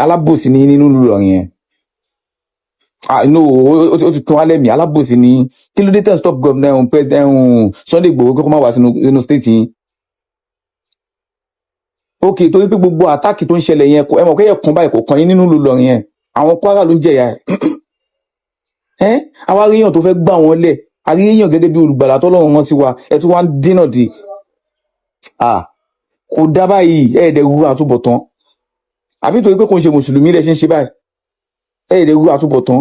alábòsí ní nínú Ìlọrin yẹn. No, ó ti tún alẹ́ mi alábòsí ní kí ló dé tẹ̀ stop governor president Sunday Igboho kó má wá sínú state yín. Ok, torí pé gbogbo àtàkì tó ń ṣẹlẹ̀ yẹn ẹ mọ̀ pé ẹ̀kan báyìí kò kàn yín nínú Ìlọrin yẹn, àwọn Kwara ló ń jẹ̀yà ẹ̀. Àwa aríyàn tó fẹ́ gbà wọ́n lẹ̀, aríyàn gẹ́gẹ́ bí olùgbàlà tọ́lọ́run wọn sí wa, ẹ̀ tún wá ń dínà dé. Kò dá báyìí, ẹ̀ẹ́dẹ̀ ru àtúbọ̀tán. Àbí torí pé kò ń ṣe mùsùlùmí lẹ̀ ṣe ń ṣe báyìí, ẹ̀ẹ́dẹ̀ ru àtúbọ̀tán.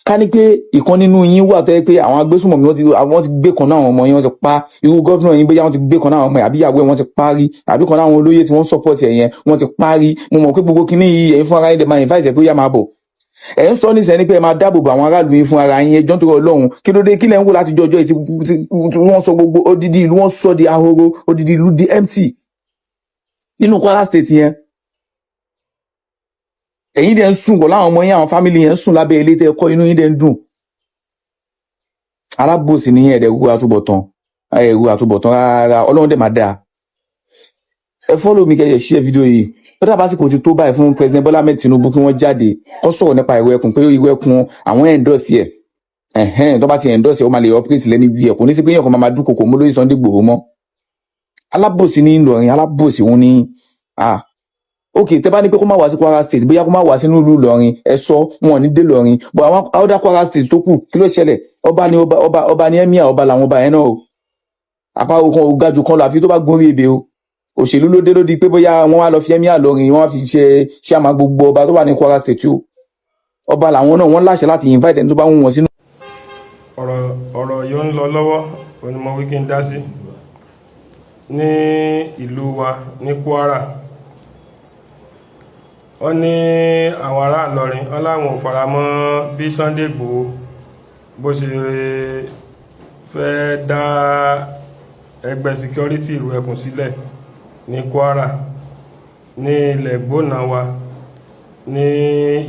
Ká ní pé ìkan nínú yín wà tó yẹ pé àwọn agbésùnmọ̀mí wọ́n ti gbé kan náà àwọn ọmọ yẹn, wọ́n ti pa irú gọ́fìnà yín, bóyá wọ́n ti gbé kan náà àwọn ọmọ ẹ̀, àbí ìyàwó ẹ̀ wọ́n ti parí, àbí kan náà àwọn olóyè tí wọ́n sọ́pọ̀tì ẹ̀ yẹn wọ́n ti parí. Mo mọ̀ pé gbogbo kinní yìí ẹ̀yin fún ara yín dẹ̀ máa invite ẹ̀ pé ó yá máa bọ̀. Ẹ̀ ń sọ nísìnyí pé ẹ máa dáàbò bo àwọn aráàlú yín fún ara yín, ẹjọ́ nítorí Ọlọ́run kí ló dé, kí lẹ̀ ń wò láti jọjọ́ tí wọ́n sọ gbogbo odidi ìlú wọ́n sọ di ahoro, odidi ìlú di empty nínú Kwara state yẹn. Ẹ̀yin dẹ̀ ń sùn pọ̀ láwọn ọmọ yín, àwọn fámìlì yẹn ń sùn lábẹ́ ilé tẹ́ kọ́, inú yín dẹ̀ ń dùn. Alábòsí ní ẹ̀ẹ́dẹ̀ ru àtúbọ̀tán rárá, Ọlọ́run dẹ̀ máa dáa. Ẹ follow mi kẹ́ ẹ share fídíò yìí. Ó dàbá sì kò ti tó báyìí fún President Bola Ahmed Tinubu kí wọ́n jáde kó sọ̀rọ̀ nípa ìwé ẹkùn, pé ìwé ẹkùn àwọn endorse ẹ̀. Tó bá ti endorse ẹ̀ ó máa lè operate lẹ́ni bí ẹ̀, kò ní sí pé èèyàn kan máa dúnkokò mọ́ lórí Sunday Igboho mọ́. Alábòsí ní Ìlọrin, alábòsí òun ní ok, tẹ́ bá ní pé kó má wá sí Kwara state, bóyá kó má wá sínú ìlú Ìlọrin, ẹ sọ wọn ò ní dé Ìlọrin. But àwọn other Kwara state tó kù kí ló ṣẹlẹ̀? Ọba ní emir, ọba làwọn ọba yẹn náà o. Àpárò kan ò ga jù kan lọ àfi tó bá gún rí ebè o. Òṣèlú ló dé ló di pé bóyá wọ́n wá lọ fi emir lọrin, wọ́n wá fi ṣe àmà gbogbo ọba tó wà ní Kwara state o. Ọba làwọn náà, wọ́n láṣẹ láti invite ẹni tó bá wù wọ́n sínú. Ọ̀rọ̀ yóò ń lọ lọ́wọ́, onímọ̀ wí kí n dá sí. Ní ìlú wa ní Kwara, wọ́n ní àwọn ará Ìlọrin wọ́n láwọn ò faramọ́ bí Sunday Igboho bó ṣe fẹ́ dá ẹgbẹ́ security ìlú ẹkùn sílẹ̀ ní Kwara, ní ilẹ̀ gbóná wa, ní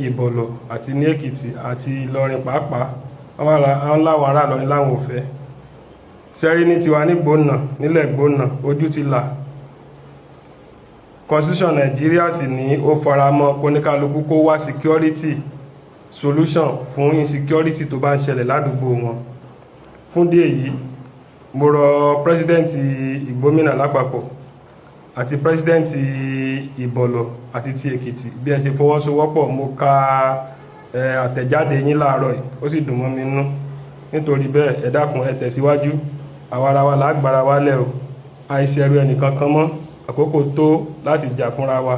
Ìbọ̀lọ̀ àti ní Èkìtì àti Ìlọrin pàápàá. Wọ́n láwọn ará Ìlọrin láwọn ò fẹ́. Ṣẹ́rí ní tiwa ní gbóná, nílẹ̀ gbóná, ojú ti là. Constitution Nigeria sì ní ó faramọ́ kóníkálukú kó wá security solution fún insecurity tó bá ń ṣẹlẹ̀ ládùúgbò wọn. Fún dí èyí, mo rọ president Ìgbómìnà lápapọ̀ àti president Ìbọ̀lọ̀ àti ti Èkìtì bí ẹ ṣe fọwọ́sowọ́pọ̀. Mo ka àtẹ̀jáde yín láàárọ̀ yìí, ó sì dùn mọ́ mi nínú. Nítorí bẹ́ẹ̀ ẹ dákun ẹ tẹ̀síwájú, àwa wa lágbára wálẹ̀ o, àìṣẹ̀rù ẹnìkan kan mọ́. Àkókò tó láti jà fúnra wa,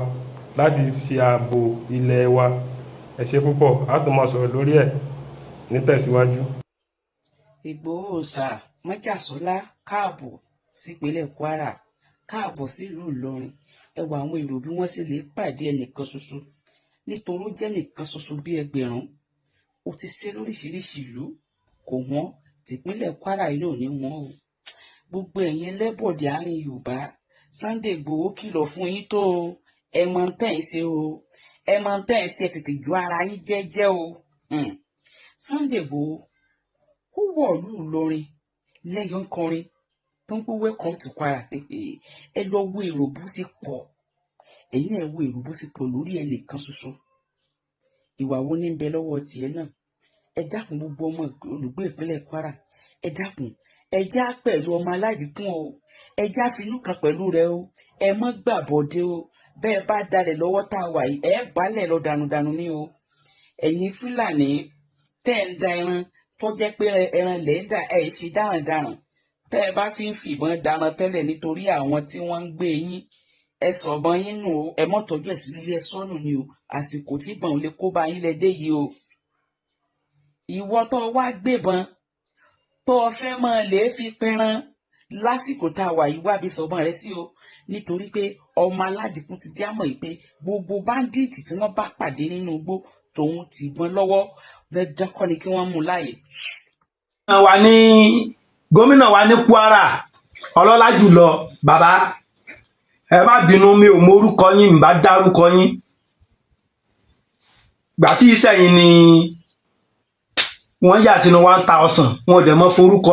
láti ṣe ààbò ilẹ̀ wa. Ẹ ṣé púpọ̀, a tún máa sọ̀rọ̀ lórí ẹ̀ ní tẹ̀síwájú. Ìgbòho Òòṣà Májàsọ́lá káàbọ̀ sípínlẹ̀ Kwara, káàbọ̀ sílùú Ìlọrin. Ẹ wo àwọn èrò bí wọ́n sì lè pàdé ẹnìkan ṣoṣo, nítorí ó jẹ́ nìkan ṣoṣo bí ẹgbẹ̀rún. Ó ti ṣe lóríṣiríṣi ìlú, kò wọ́n tìpínlẹ̀ Kwara yìí ò ní wọ́n o. Gbogbo ẹ̀yin ẹlẹ́bọ̀dé àárín Yorùbá, Sunday Igboho kìlọ̀ fún yín tó o. Ẹ mọ̀ tẹ́ ẹ̀ ṣe o, ẹ mọ̀ tẹ́ ẹ̀ ṣe, tètè ju ara yín jẹ́jẹ́ o. Sunday Igboho ó wọ̀ ìlú Ìlọrin lẹ́yìn kọrin tó ń pé welcome to Kwara. Ẹ lọ wo èrò bó ṣe pọ̀, ẹ̀yin ẹ̀ wo èrò bó ṣe pọ̀ lórí ẹnìkan ṣoṣo. Ìwà wo ní ń bẹ lọ́wọ́ tiẹ̀ náà? Ẹ dákun gbogbo ọmọ olùgbé ìpínlẹ̀ Kwara, ẹ dákun ẹ já pẹ̀lú ọmọ aládìkún o, ẹ já finú kan pẹ̀lú rẹ o, ẹ mọ́ gbàbọ̀dé o. Bẹ́ẹ̀ bá dalẹ̀ lọ́wọ́ tá a wà yìí, ẹ balẹ̀ lọ dànùdànù ní o. Ẹ̀yin Fúlàní tẹ́ ń da ẹran tó jẹ́ pé ẹran lẹ̀ ń dà, ẹ̀ ṣe dáràndáràn. Tẹ́ ẹ bá ti ń fìbọn dáran tẹ́lẹ̀ nítorí àwọn tí wọ́n ń gbé yín, ẹ sọ̀bọ̀n yín nù o, ẹ mọ́ tọ́jú ẹ̀ sínú ilé ẹ sọ́nù ni o. Àsìkò tí ìbọn ò lè kó bá yín lẹ́dẹ́ yìí o. Ìwọ tó wá gbébọn tó fẹ́ mọ́ lè fi pẹran lásìkò tá a wà yìí, wá bí sọ̀bọ̀n rẹ sí o. Nítorí pé ọmọ aládìkún ti dí àmọ̀ yìí pé gbogbo báńdíìtì tí wọ́n bá pàdé nínú igbó tòun ti gbọ́n lọ́wọ́ dandan kọ́ ni kí wọ́n mú láàyè. Gómìnà wa ní Kwara, ọlọ́lá jùlọ bàbá, ẹ má bínú, mi ò mọ orúkọ yín, mi bá dárúkọ yín. Gbà tí ìsẹ̀yìn ni wọ́n yà sínú 1000, wọn ò dẹ̀ mọ́ forúkọ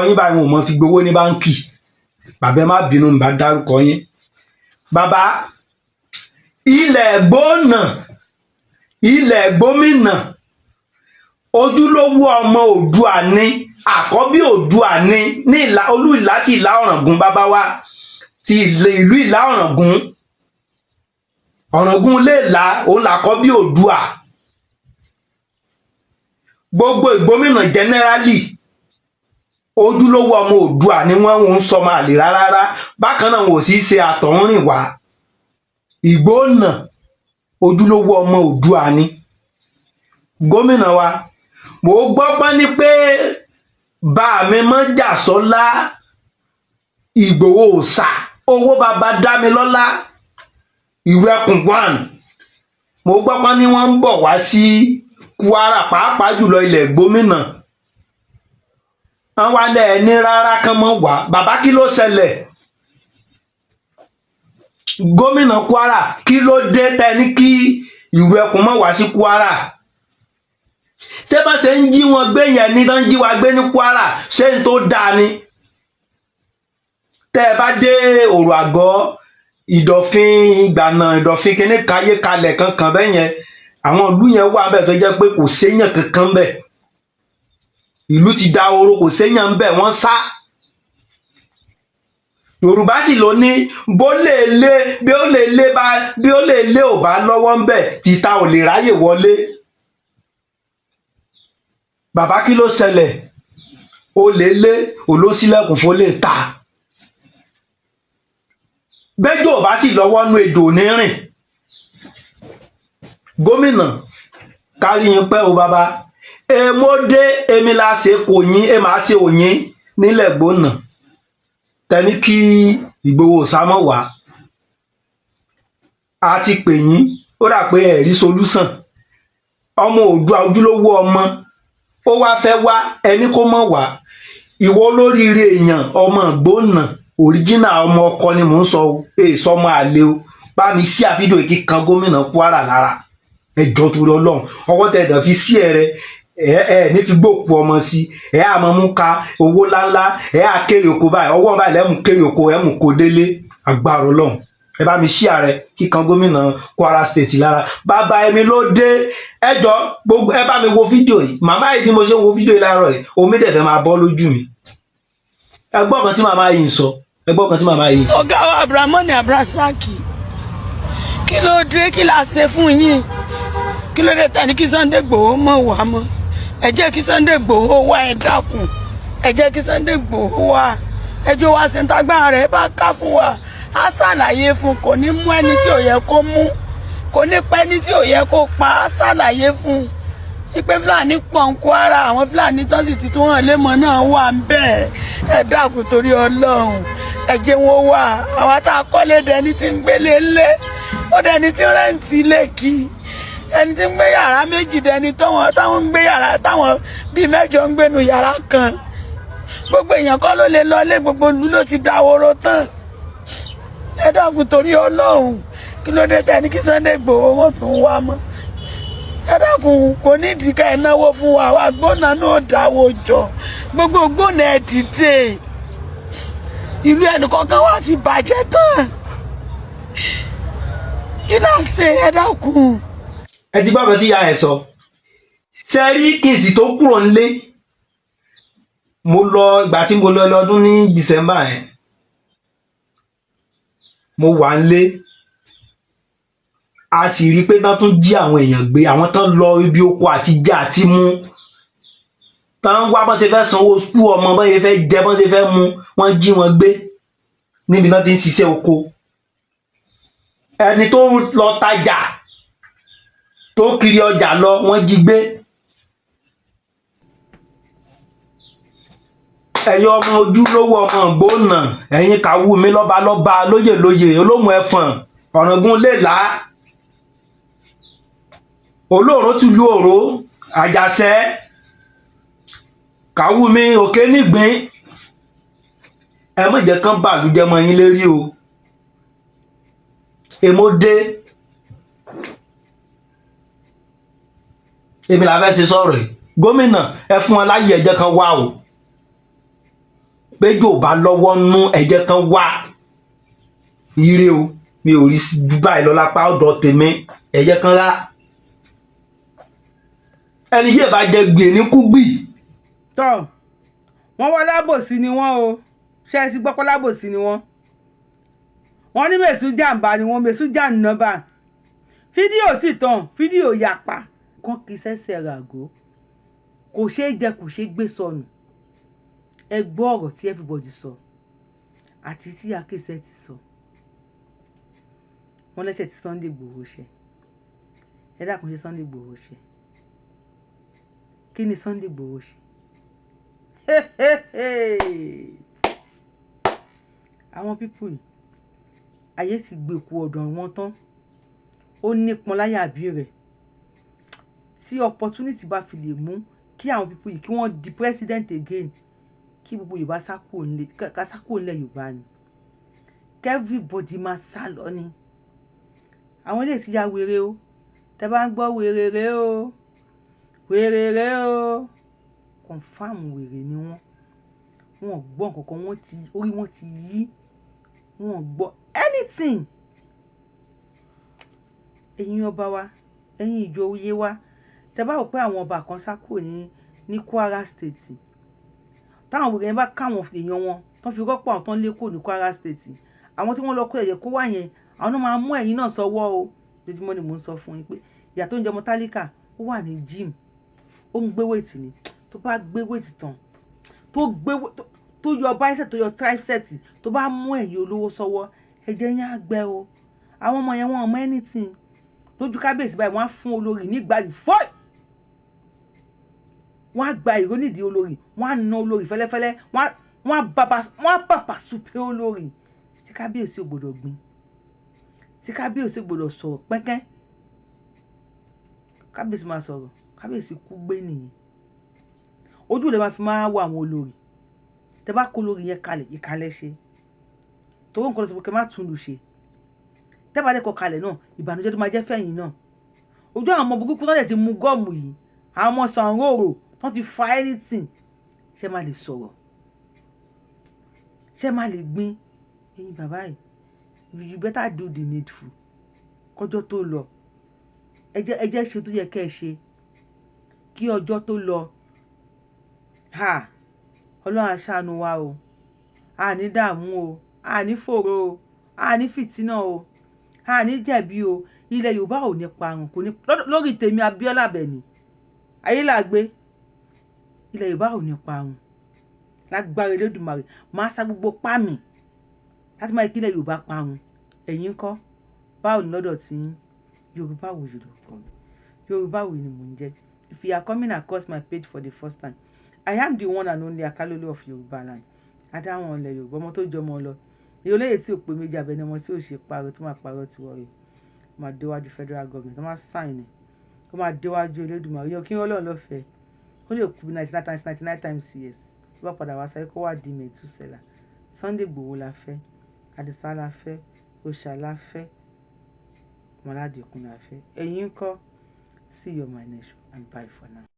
yín báyìí, wọn ò mọ́ fi gbowó ní báńkì. Bàbá ẹ má bínú, mi bá dárúkọ yín. Bàbá, ilẹ̀ gbóná ilẹ̀ gómìnà ojúlówó ọmọ Oòduà ni àkọ́bí Oòduà ni ní olú ìlà ti Ìlá Ọ̀ràngún bàbá wa ti ìlú Ìlá Ọ̀ràngún Ọ̀ràngún lè là òun làkọ́bí Oòduà gbogbo ìgbómìnà generally ojúlówó ọmọ Oòduà ni wọ́n ń sọmọ àlè rárá bákan náà wọ́n sì ṣe àtọ̀húnrìn wá Ìgbónà ojúlówó ọmọ Oòduà ni gómìnà wa mo gbọ́ pé ní pé bá mi Mọ́jàsọ́lá Ìgbòho Òòṣà owó bàbá Dámilọ́lá Ìwẹ̀kùn 1 mo gbọ́ pé ní wọ́n ń bọ̀ wá sí Kwara pàápàá jùlọ ilẹ̀ gómìnà wọ́n wá lẹ̀ ní rárá kán mọ́ wá bàbá kí ló ṣẹlẹ̀ gómìnà Kwara kí ló dé tẹni kí Ìwẹ̀kùn mọ́ wá sí Kwara ṣé bá ṣe ń jí wọn gbé yẹn ní tán jí wa gbé ní Kwara ṣé n tó dáa ni tẹ́ ẹ bá dé Òrò Àgọ́ Ìdọ̀fin Ìgbànà Ìdọ̀fin kíní káyé kalẹ̀ kankan bẹ́ẹ̀ yẹn àwọn ìlú yẹn wà bẹ́ẹ̀ tó jẹ́ pé kò séyàn kankan bẹ́ẹ̀ ìlú ti dahoro kò séyàn bẹ́ẹ̀ wọ́n sá Yorùbá sì ló ní bó lè lé bí ó lè lé ò bá lọ́wọ́ ń bẹ̀ títa ò lè ráyè wọlé bàbá kí ló ṣẹlẹ̀ ó lè lé olóṣìlẹ̀kùn fó lè ta bẹ́jọ́ ò bá sì lọ́wọ́ nú ejò ní rìn gómìnà kárí yín pẹ́ o bàbá èmo dé èmi la ṣe kò yín ẹ máa ṣe òyìn nílẹ̀ gbóná tẹni kí Ìgbòho Òòṣà mọ́ wá a ti pè yín ó dà pé ẹ̀rí solúsàn ọmọ Oòduà ojúlówó ọmọ ó wá fẹ́ wá ẹni kó mọ̀ wá ìwọ olóríire èèyàn ọmọ gbóná òríjínà ọmọ ọkọ ni mò ń sọ èso ọmọ àlè o bá mi sí àfídíò ìkí kan gómìnà Kwara lára ẹjọ́ torí Ọlọ́run ọwọ́ tẹ ẹ̀dọ̀ fi sí ẹ ní fi gbòkú ọmọ sí ẹ àmọ́ mú ka owó ńláńlá ẹ á kéré oko báyìí ọwọ́ báyìí lẹ́mú kéré oko ẹ mú kó délé agbára Ọlọ́run ẹ bá mi sí ààrẹ kíkan gómìnà Kwara State lára bàbá ẹmi ló dé ẹjọ́ gbogbo ẹ bá mi wo fídíò yìí màmá yìí bí mo ṣe ń wo fídíò yìí láàárọ̀ yìí omi dẹ̀ fẹ́ máa bọ́ lójú mi ẹgbọ́n kan tí màmá yìí ń sọ ẹgbọ́n kan tí màmá yìí ń sọ. ọ̀gá wa Abdulrahman Abdulrasaq kí ló dé kí la ṣe fún yín kí ló dé tani kí Sunday Igboho mọ̀ wá mọ́ ẹ jẹ́ kí Sunday Igboho wá ẹ dákun ẹ jẹ́ kí Sunday Igboho wá ẹjọ́ wa ṣe ń tagbára rẹ̀ bá ká fún wa á ṣàlàyé fún kò ní mú ẹni tí ò yẹ kó mú kò ní pẹ́ ní tí ò yẹ kó pa á ṣàlàyé fún ipe Fúlàní pọ̀ ń Kwara àwọn Fúlàní tó sì ti tún hàn lémọ̀ náà wà ń bẹ́ẹ̀ ẹ dákun torí Ọlọ́run ẹ jẹ́ wọn wà àwa tá a kọ́lé dẹni tí ń gbélé ńlé ó dẹni tí ń rẹ́ǹtì lẹ́kì ẹni tí ń gbé yàrá méjì dẹni táwọn ń gbé yàrá táwọn bíi mẹ́jọ ń gbénu yàrá kan gbogbo èèyàn kọ́ ló lè lọlé gbogbo ìlú ló ti dáwóró tán ẹ dákun torí Ọlọ́run kí ló dé tẹni kí Sunday Igboho wọn tún wá mọ́ ẹ dákun kò ní ìdíkà ẹ náwó fún wa wá gbóná náà dáwó jọ gbogbo gbóná ẹ dìde ìlú ẹnìkọ̀ọ̀kan wá ti bàjẹ́ tán kí náà ṣe ẹ dákun. ẹ ti gbọ́dọ̀ tí ìyá ẹ̀ sọ ṣe rí kìsì tó kúrò nílé mo lọ ìgbà tí mo lọ lọ́dún ní December yẹn mo wà nílé a sì rí i pé tán tún jí àwọn èèyàn gbé àwọn tán lọ ibi oko àti jẹ àti mú tán wá bọ́n ṣe fẹ́ sanwó skul ọmọ bọ́n ṣe fẹ́ jẹ bọ́n ṣe fẹ́ mu wọ́n jí wọn gbé níbi tán ti ń ṣiṣẹ́ oko ẹni tó lọ tajà tó kiri ọjà lọ wọ́n jí gbé ẹ̀yin ọmọ ojúlówó ọmọ gbóná ẹ̀yin Kàwúmí lọ́balọ́ba lóyè lóyè olóhùn ẹ̀fọ̀n Ọ̀ràngún lè là á olóòró tìlú òró Àjàṣẹ́ Kàwúmí òkè nígbín ẹ má jẹ́ kán bàlújẹ́ mọ́ yín lérí o èmo dé èmi la fẹ́ ṣe sọ̀rọ̀ yìí gómìnà ẹ fún wọn láyé ẹ jẹ́ kan wá o péjò bá lọ́wọ́ nú ẹ jẹ́ kan wá ire o mi ò rí báyìí lọ lápá ọ̀dọ̀ tèmi ẹ jẹ́ kan rá ẹni yìí bá jẹ gbè ní kúgbì. tọ́ wọ́n wá lábòsí ni wọ́n o ṣe é ti gbọ́ pé lábòsí ni wọ́n ní mèsù jàǹbá ni wọ́n mèsù jàǹnàbà fídíò tí tàn fídíò yapa kan kì í ṣẹ̀ṣẹ̀ ràgó kò ṣeé jẹ kò ṣeé gbé sọnù ẹ gbọ́ ọ̀rọ̀ tí everybody sọ àti tí Akéṣẹ́ ti sọ wọ́n lẹ́sẹ̀ tí Sunday Igboho ṣe ẹ dákun ṣe Sunday Igboho ṣe kí ni Sunday Igboho ṣe àwọn pípù yìí ayé ti gbé ku ọ̀dọ̀ wọn tán ó nípọn láyà bí rẹ̀ tí opportunity bá fi lè mú kí àwọn pípù yìí kí wọ́n di president again kí gbogbo Yorùbá sákò ńlẹ̀ Yorùbá ni everybody máa sá lọ ni àwọn ilé ti ya wèrè o tẹ bá ń gbọ́ wèrè rẹ o wèrè rẹ o confam wèrè ni wọ́n gbọ́ nǹkankan orí wọn ti yí wọ́n gbọ́ anything ẹ̀yin ọba wa ẹ̀yin ìjòyè wa tẹ bá rò pé àwọn ọba kan sá kúrò ní Kwara State táwọn wèrè yẹn bá káwọn èèyàn wọn tán fi rọ́pò àwọn tán lé kúrò ní Kwara State àwọn tí wọ́n lọ kó ẹ̀yẹ kó wá yẹn àwọn náà máa mú ẹ̀yin náà sọ́wọ́ o lójúmọ́ ni mò ń sọ fún yín pé ìyá tó ń jẹ ọmọ tálíkà ó wà ní gym ó ń gbé wéètì ni tó bá gbé wéètì tán tó yọ bicep tó yọ tricep tó bá mú ẹ̀yin olówó sọ́wọ́ ẹ̀jẹ̀ yẹn á gbẹ o àwọn ọmọ yẹn wọn mọ anything lójú kábíyèsí báyìí wọ́n á fún olórí nígbàdí fọ́ì wọ́n á gba ìró nídìí olórí wọ́n á na olórí fẹ́lẹ́fẹ́lẹ́ wọ́n á pàpà súpé olórí tí kábíyèsí ò gbọdọ̀ gbìn tí kábíyèsí ò gbọdọ̀ sọ̀rọ̀ pẹ́kẹ́ kábíyèsí máa sọ̀rọ̀ kábíyèsí kú gbé nìyẹn ojú lè máa fi máa wọ àwọn olórí tẹ bá kó olórí yẹn kalẹ̀ ìkalẹ̀ ṣe torí nǹkan tó sọ pé má tún lù ṣe tẹ bá lẹ́kọ̀ọ́ kalẹ̀ náà ìbànújẹ́ tó máa jẹ́ fẹ̀yìn náà ojú àwọn ọmọ burúkú náà lè ti mú gọ́ọ̀mù yìí àwọn ọmọ sanwó-òrò tó ti fa anything ṣé má lè sọ̀rọ̀ ṣé má lè gbin ẹ̀yin bàbá yìí you better do the needful kọjọ́ tó lọ ẹ jẹ́ ṣe tó yẹ kẹ́ ẹ ṣe kí ọjọ́ tó lọ Ọlọ́run aṣàánú wa o àní dààmú o àní fòrò o àní fìtínà o àní jẹ̀bi o ilẹ̀ Yorùbá ò ní parun kò ní lórí tèmi Abíọ́lá Àbẹ̀ní Ayélàgbé ilẹ̀ Yorùbá ò ní parun lágbára Elédùmarè máa sá gbogbo pámì láti máa kí ilẹ̀ Yorùbá parun ẹ̀yin ńkọ́ báwo ni lọ́dọ̀ tí Yorùbá wò yìí lọ́pọ̀ Yorùbá wò ni mò ń jẹ́. If you are coming across my page for the first time, I am the one and only Akalolu of Yorùbá land. Adáwọn ilẹ̀ Yorùbá ọmọ tó jọmọ lọ èyí olóyè tí ò pé méjì Abẹ́ní ọmọ tí ò ṣe parọ́ tó máa parọ́ ti wọ̀ rẹ̀ máa déwájú federal government tó máa sáìn ẹ̀ kó máa déwájú Elédùmarè yọ kí wọ́n lọ́ọ̀ lọ́fẹ̀ẹ́ ó lè kú 99 times CS tó bá padà wá sáyé kó wá di Mètúsẹ́là. Sunday Igboho la fẹ́ Àdìsá la fẹ́ Òòṣà la fẹ́ Ọmọládìkún la fẹ́ ẹ̀yin ńkọ́ see you on my next and bye for now.